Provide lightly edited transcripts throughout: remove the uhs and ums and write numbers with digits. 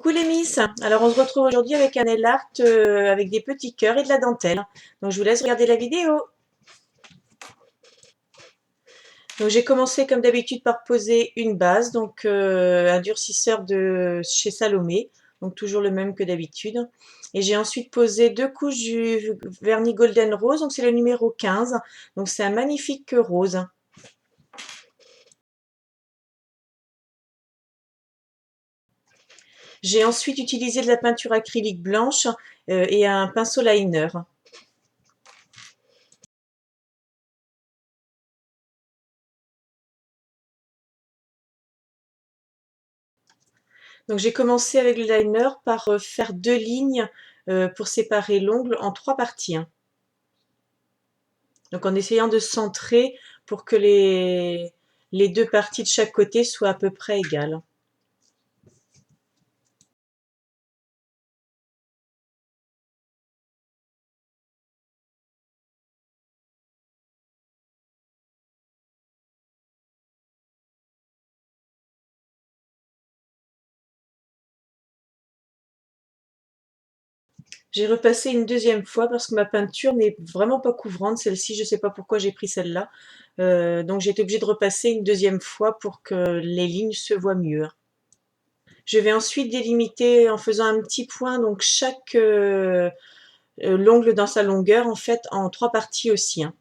Coucou les Miss. Alors on se retrouve aujourd'hui avec un nail art avec des petits cœurs et de la dentelle. Donc je vous laisse regarder la vidéo. Donc j'ai commencé comme d'habitude par poser une base, donc un durcisseur de chez Salomé, donc toujours le même que d'habitude. Et j'ai ensuite posé deux couches du vernis Golden Rose, donc c'est le numéro 15. Donc c'est un magnifique rose. J'ai ensuite utilisé de la peinture acrylique blanche et un pinceau liner. Donc j'ai commencé avec le liner par faire deux lignes pour séparer l'ongle en trois parties, hein. Donc en essayant de centrer pour que les deux parties de chaque côté soient à peu près égales. J'ai repassé une deuxième fois parce que ma peinture n'est vraiment pas couvrante. Celle-ci, je ne sais pas pourquoi j'ai pris celle-là. Donc j'ai été obligée de repasser une deuxième fois pour que les lignes se voient mieux. Je vais ensuite délimiter en faisant un petit point, donc chaque l'ongle dans sa longueur, en fait, en trois parties aussi, hein.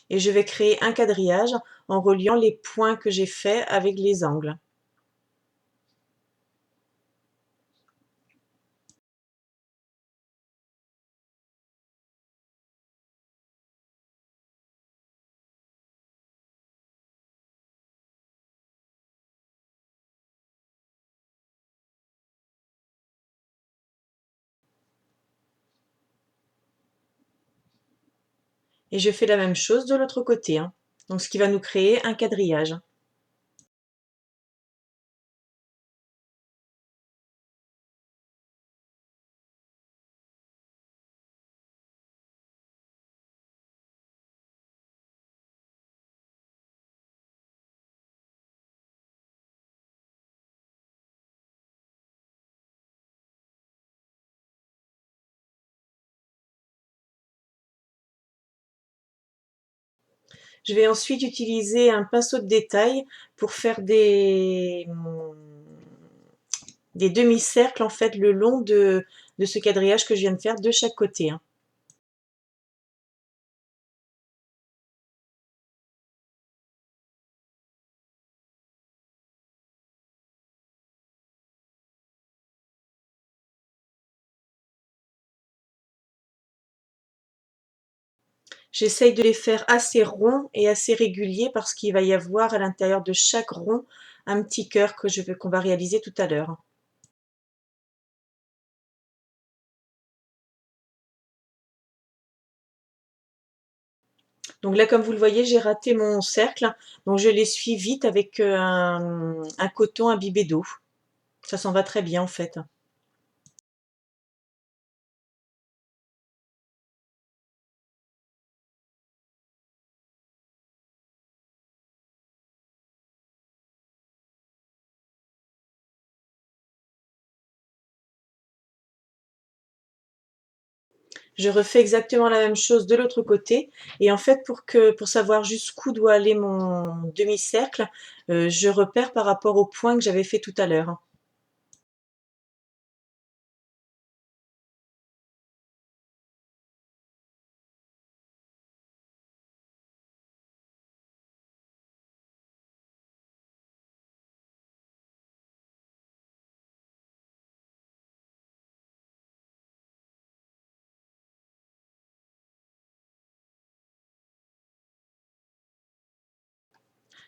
Et je vais créer un quadrillage en reliant les points que j'ai faits avec les angles. Et je fais la même chose de l'autre côté, hein. Donc ce qui va nous créer un quadrillage. Je vais ensuite utiliser un pinceau de détail pour faire des demi-cercles en fait le long de ce quadrillage que je viens de faire de chaque côté, hein. J'essaye de les faire assez ronds et assez réguliers parce qu'il va y avoir à l'intérieur de chaque rond un petit cœur qu'on va réaliser tout à l'heure. Donc là, comme vous le voyez, j'ai raté mon cercle, donc je l'essuie vite avec un coton imbibé d'eau. Ça s'en va très bien en fait. Je refais exactement la même chose de l'autre côté et en fait pour savoir jusqu'où doit aller mon demi-cercle, je repère par rapport au point que j'avais fait tout à l'heure.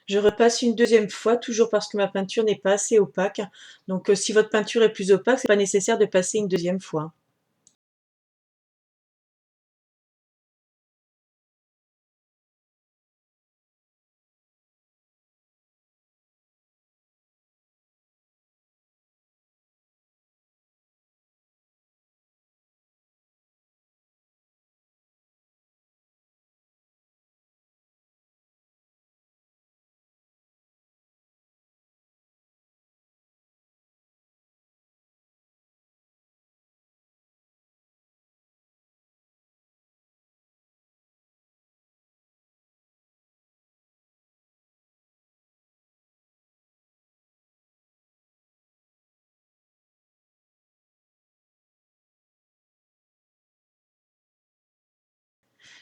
Je repasse une deuxième fois, toujours parce que ma peinture n'est pas assez opaque. Donc si votre peinture est plus opaque, c'est pas nécessaire de passer une deuxième fois.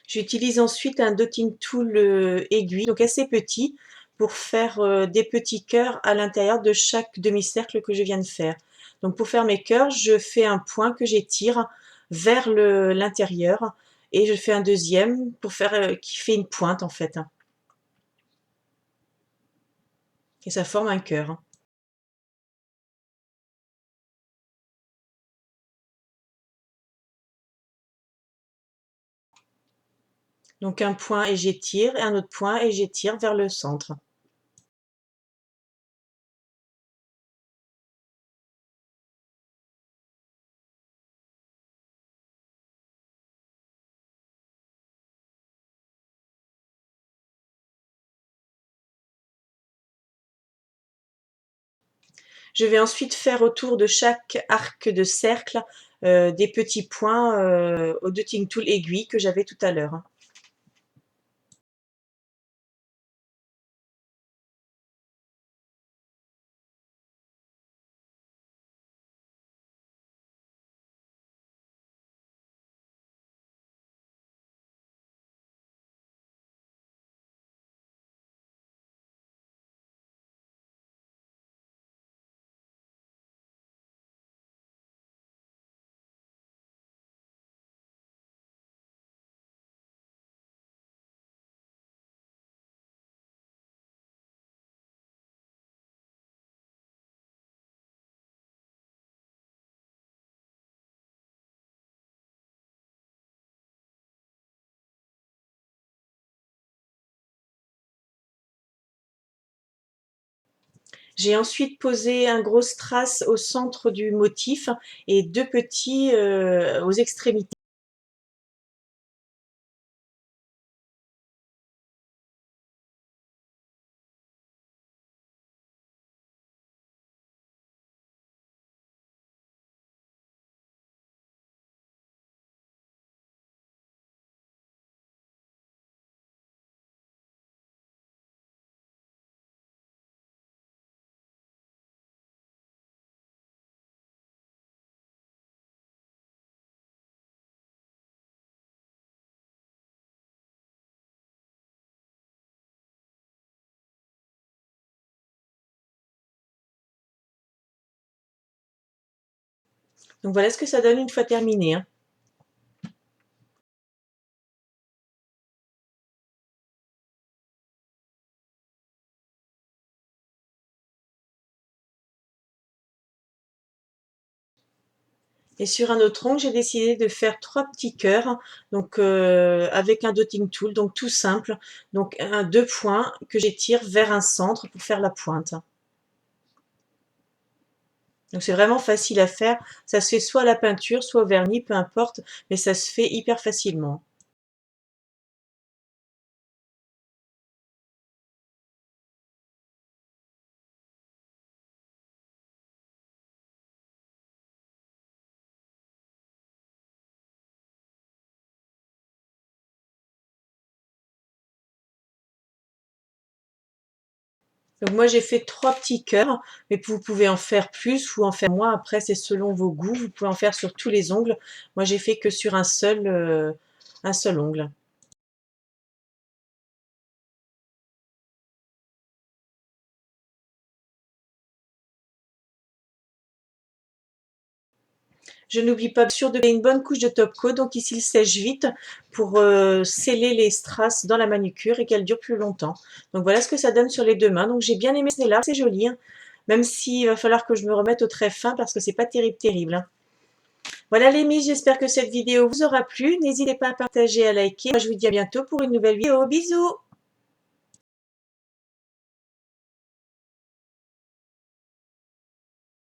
J'utilise ensuite un dotting tool aiguille, donc assez petit, pour faire des petits cœurs à l'intérieur de chaque demi-cercle que je viens de faire. Donc pour faire mes cœurs, je fais un point que j'étire vers l'intérieur et je fais un deuxième pour faire qui fait une pointe en fait. Et ça forme un cœur. Donc un point et j'étire, et un autre point et j'étire vers le centre. Je vais ensuite faire autour de chaque arc de cercle des petits points au dotting tool aiguille que j'avais tout à l'heure. J'ai ensuite posé un gros strass au centre du motif et deux petits aux extrémités. Donc voilà ce que ça donne une fois terminé, hein. Et sur un autre ongle, j'ai décidé de faire trois petits cœurs, donc avec un dotting tool, donc tout simple. Donc deux points que j'étire vers un centre pour faire la pointe. Donc c'est vraiment facile à faire. Ça se fait soit à la peinture, soit au vernis, peu importe, mais ça se fait hyper facilement. Donc moi j'ai fait trois petits cœurs, mais vous pouvez en faire plus ou en faire moins. Après c'est selon vos goûts. Vous pouvez en faire sur tous les ongles. Moi j'ai fait que sur un seul ongle. Je n'oublie pas bien sûr de mettre une bonne couche de top coat, donc ici il sèche vite pour sceller les strass dans la manucure et qu'elle dure plus longtemps. Donc voilà ce que ça donne sur les deux mains. Donc j'ai bien aimé ce là, c'est joli, hein. Même s'il va falloir que je me remette au trait fin parce que c'est pas terrible, hein. Voilà les miches, j'espère que cette vidéo vous aura plu. N'hésitez pas à partager, à liker. Moi je vous dis à bientôt pour une nouvelle vidéo. Bisous!